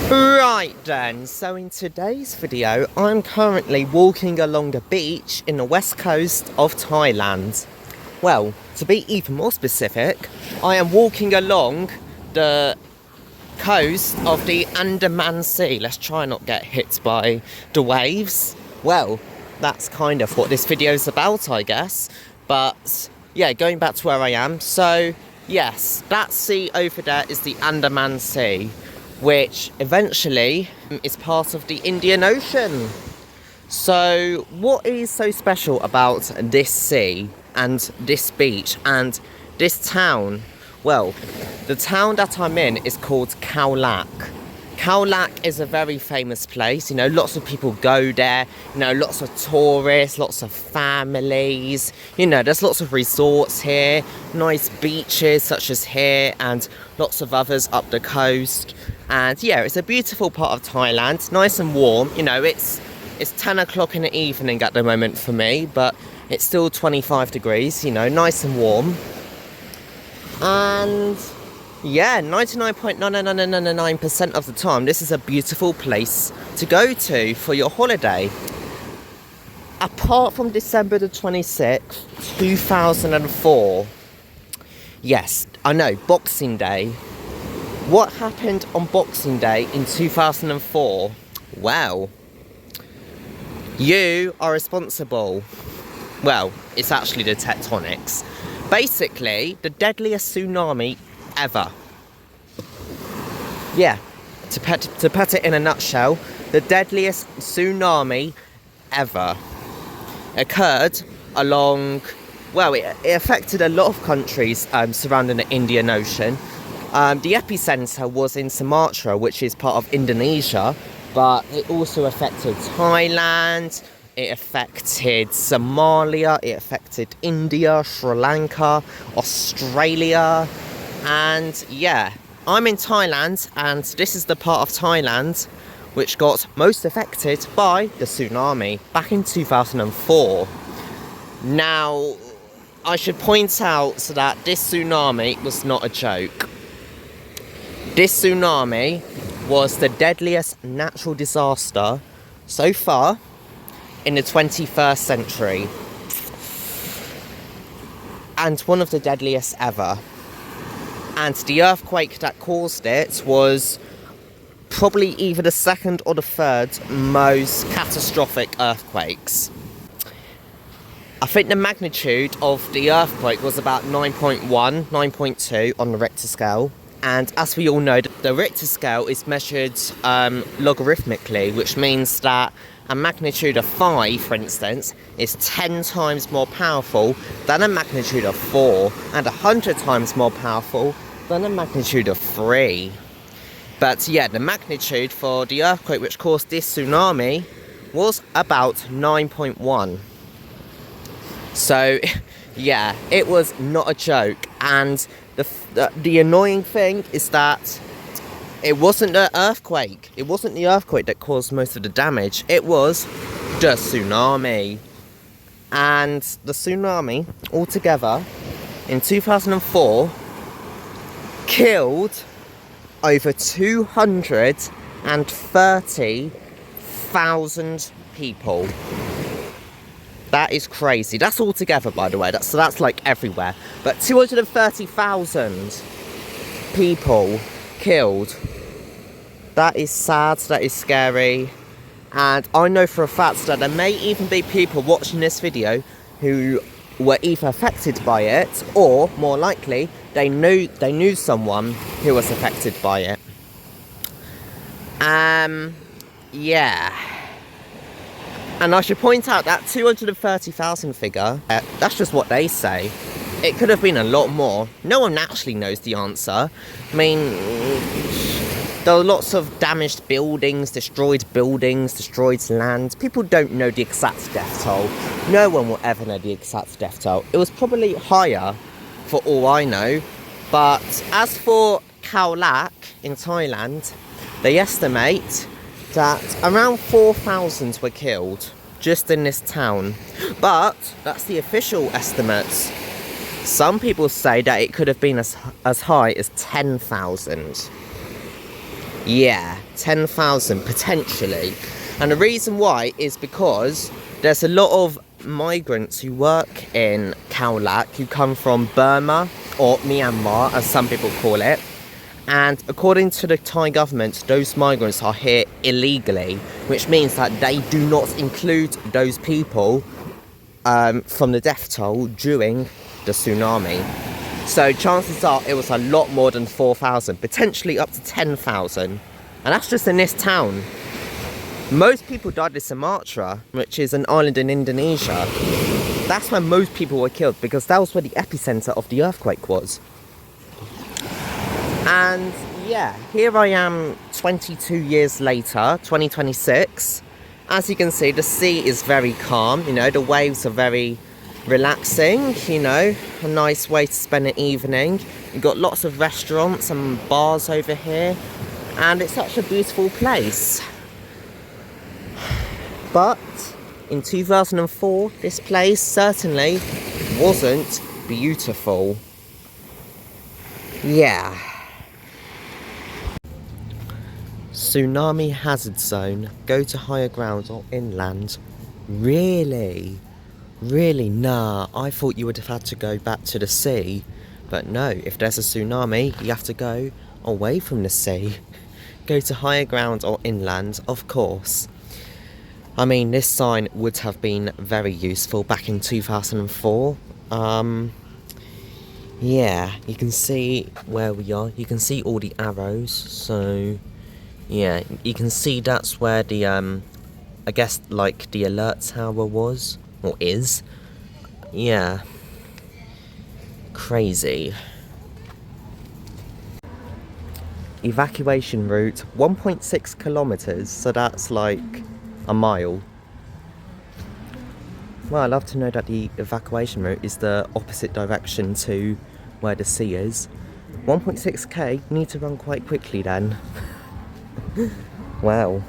Right then, so in today's video, I'm currently walking along the beach in the west coast of Thailand. Well, to be even more specific, I am walking along the coast of the Andaman Sea. Let's try not get hit by the waves. Well, that's kind of what this video is about, I guess. But yeah, going back to where I am. So yes, that sea over there is the Andaman Sea, which eventually is part of the Indian Ocean. So what is so special about this sea and this beach and this town? Well, the town that I'm in is called Khao Lak. Khao Lak is a very famous place, you know, lots of people go there, you know, lots of tourists, lots of families, you know, there's lots of resorts here, nice beaches such as here and lots of others up the coast. And yeah, it's a beautiful part of Thailand, nice and warm, you know, it's 10 o'clock in the evening at the moment for me, but it's still 25 degrees, you know, nice and warm. And yeah, 99.9999% of the time, this is a beautiful place to go to for your holiday. Apart from December the 26th, 2004. Yes, I know, Boxing Day. What happened on Boxing Day in 2004? Well, you are responsible. Well, it's actually the tectonics. Basically, the deadliest tsunami ever. Yeah, to put it in a nutshell, the deadliest tsunami ever occurred along, well, it affected a lot of countries surrounding the Indian Ocean. The epicenter was in Sumatra, which is part of Indonesia, but it also affected Thailand, it affected Somalia, it affected India, Sri Lanka, Australia, and yeah, I'm in Thailand, and this is the part of Thailand which got most affected by the tsunami back in 2004. Now, I should point out that this tsunami was not a joke. This tsunami was the deadliest natural disaster so far in the 21st century. And one of the deadliest ever. And the earthquake that caused it was probably either the second or the third most catastrophic earthquakes. I think the magnitude of the earthquake was about 9.1, 9.2 on the Richter scale. And as we all know, the Richter scale is measured logarithmically, which means that a magnitude of 5, for instance, is 10 times more powerful than a magnitude of 4 and 100 times more powerful than a magnitude of 3. But yeah, the magnitude for the earthquake which caused this tsunami was about 9.1. So yeah, it was not a joke. And the annoying thing is that it wasn't the earthquake. It wasn't the earthquake that caused most of the damage. It was the tsunami. And the tsunami, altogether, in 2004, killed over 230,000 people. That is crazy. That's all together, by the way. That's like everywhere. But 230,000 people killed. That is sad. That is scary. And I know for a fact that there may even be people watching this video who were either affected by it, or more likely, they knew someone who was affected by it. Yeah. And I should point out that 230,000 figure, that's just what they say. It could have been a lot more. No one actually knows the answer. I mean, there are lots of damaged buildings, destroyed land. People don't know the exact death toll. No one will ever know the exact death toll. It was probably higher, for all I know. But as for Khao Lak in Thailand, they estimate that around 4,000 were killed just in this town. But that's the official estimates. Some people say that it could have been as high as 10,000. Yeah, 10,000 potentially. And the reason why is because there's a lot of migrants who work in Khao Lak who come from Burma or Myanmar, as some people call it. And according to the Thai government, those migrants are here illegally, which means that they do not include those people from the death toll during the tsunami. So chances are it was a lot more than 4,000, potentially up to 10,000. And that's just in this town. Most people died in Sumatra, which is an island in Indonesia. That's where most people were killed, because that was where the epicenter of the earthquake was. And yeah, here I am 22 years later, 2026. As you can see, the sea is very calm, you know, the waves are very relaxing, you know, a nice way to spend an evening. You've got lots of restaurants and bars over here, and it's such a beautiful place. But in 2004, this place certainly wasn't beautiful. Yeah. Tsunami hazard zone. Go to higher ground or inland. Really? Really? Nah, I thought you would have had to go back to the sea. But no, if there's a tsunami, you have to go away from the sea. Go to higher ground or inland, of course. I mean, this sign would have been very useful back in 2004. Yeah, you can see where we are. You can see all the arrows, so yeah, you can see that's where the, I guess, like, the alert tower was, or is. Yeah. Crazy. Evacuation route, 1.6 kilometers, so that's like a mile. Well, I love to know that the evacuation route is the opposite direction to where the sea is. 1.6k, you need to run quite quickly then. Wow.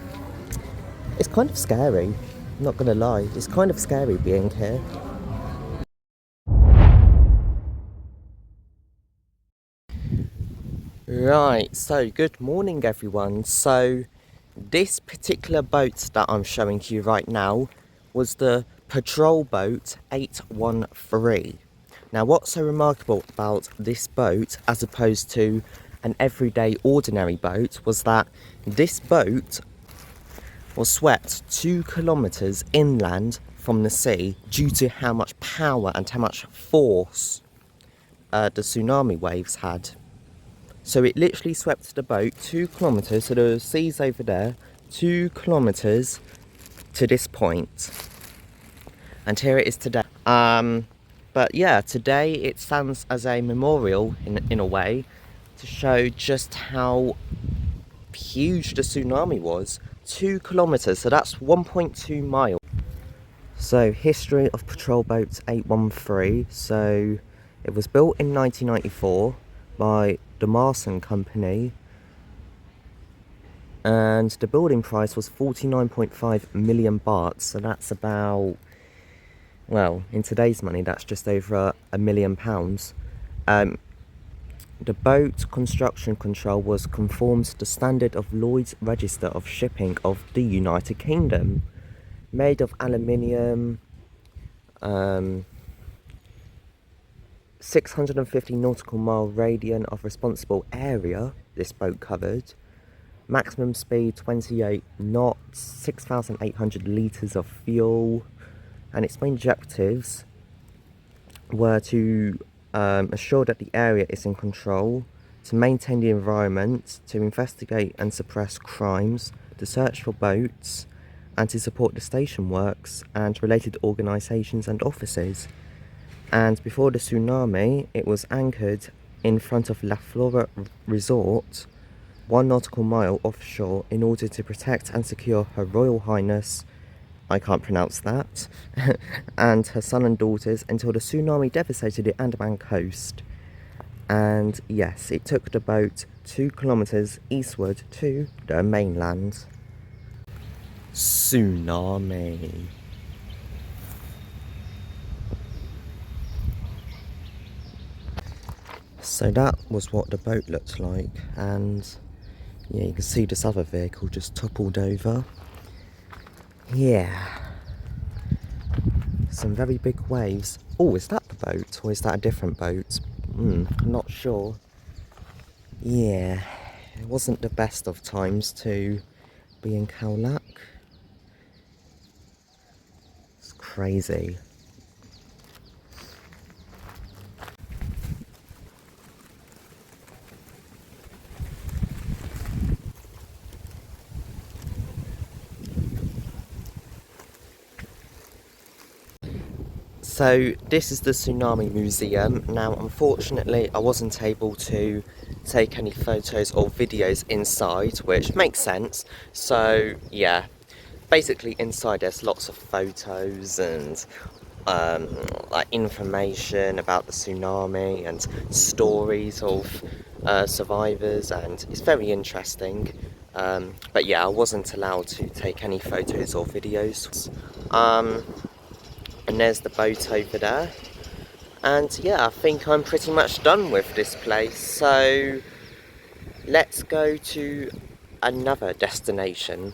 It's kind of scary, I'm not gonna lie. It's kind of scary being here. Right, so good morning everyone. So this particular boat that I'm showing you right now was the patrol boat 813. Now what's so remarkable about this boat as opposed to an everyday ordinary boat was that this boat was swept 2 kilometers inland from the sea due to how much power and how much force the tsunami waves had. So it literally swept the boat 2 kilometers, so the sea's over there, 2 kilometers to this point. And here it is today. But yeah, today it stands as a memorial in a way to show just how huge the tsunami was. 2 kilometers, so that's 1.2 miles. So history of patrol boat 813. So it was built in 1994 by the Marson Company, and the building price was 49.5 million baht, so that's about, well, in today's money that's just over £1 million. The boat construction control was conformed to the standard of Lloyd's Register of Shipping of the United Kingdom. Made of aluminium, 650 nautical mile radian of responsible area this boat covered. Maximum speed 28 knots, 6,800 litres of fuel. And its main objectives were to assure that the area is in control, to maintain the environment, to investigate and suppress crimes, to search for boats, and to support the station works and related organisations and offices. And before the tsunami, it was anchored in front of La Flora Resort, 1 nautical mile offshore, in order to protect and secure Her Royal Highness, I can't pronounce that, and her son and daughters until the tsunami devastated the Andaman coast. And yes, it took the boat 2 kilometers eastward to the mainland. Tsunami. So that was what the boat looked like, and Yeah, you can see this other vehicle just toppled over. Yeah. Some very big waves. Oh, is that the boat or is that a different boat? I'm not sure. Yeah, it wasn't the best of times to be in Khao Lak. It's crazy. So this is the Tsunami Museum. Now unfortunately I wasn't able to take any photos or videos inside, which makes sense. So yeah, basically inside there's lots of photos and like information about the tsunami and stories of survivors, and it's very interesting. But yeah, I wasn't allowed to take any photos or videos. And there's the boat over there. And yeah, I think I'm pretty much done with this place. So let's go to another destination.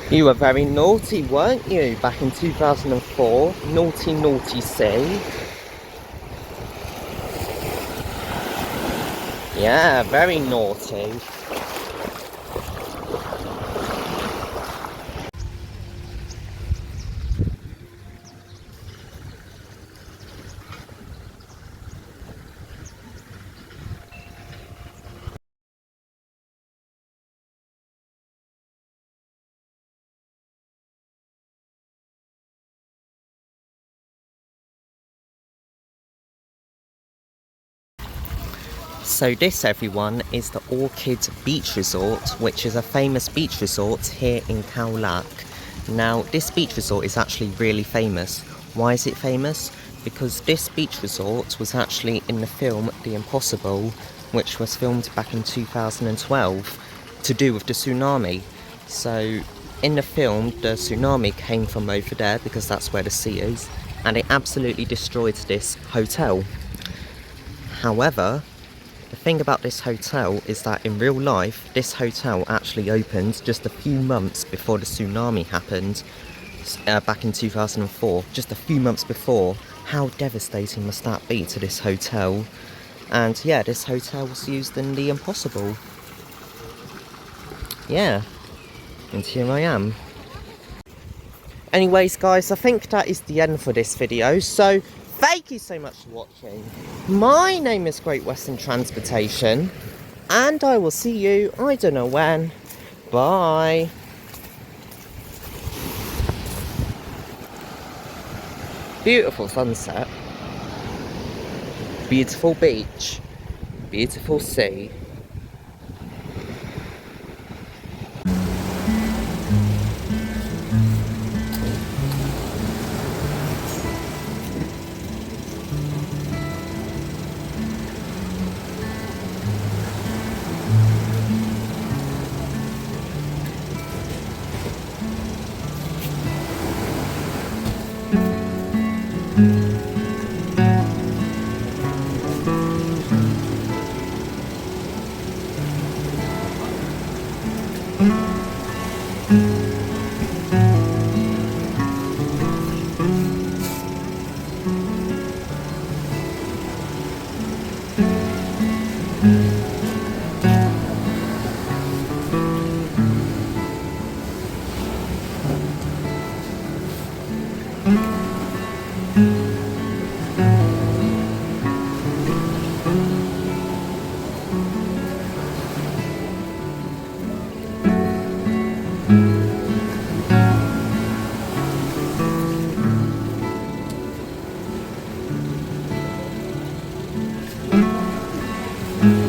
You were very naughty, weren't you, back in 2004? Naughty, naughty C. Yeah, very naughty. So this, everyone, is the Orchid Beach Resort, which is a famous beach resort here in Khao Lak. Now, this beach resort is actually really famous. Why is it famous? Because this beach resort was actually in the film The Impossible, which was filmed back in 2012, to do with the tsunami. So, in the film, the tsunami came from over there, because that's where the sea is, and it absolutely destroyed this hotel. However, the thing about this hotel is that in real life, this hotel actually opened just a few months before the tsunami happened, back in 2004, just a few months before. How devastating must that be to this hotel? And yeah, this hotel was used in The Impossible. Yeah, and here I am. Anyways guys, I think that is the end for this video, so thank you so much for watching. My name is Great Western Transportation, and I will see you, I don't know when. Bye. Beautiful sunset. Beautiful beach. Beautiful sea. bye.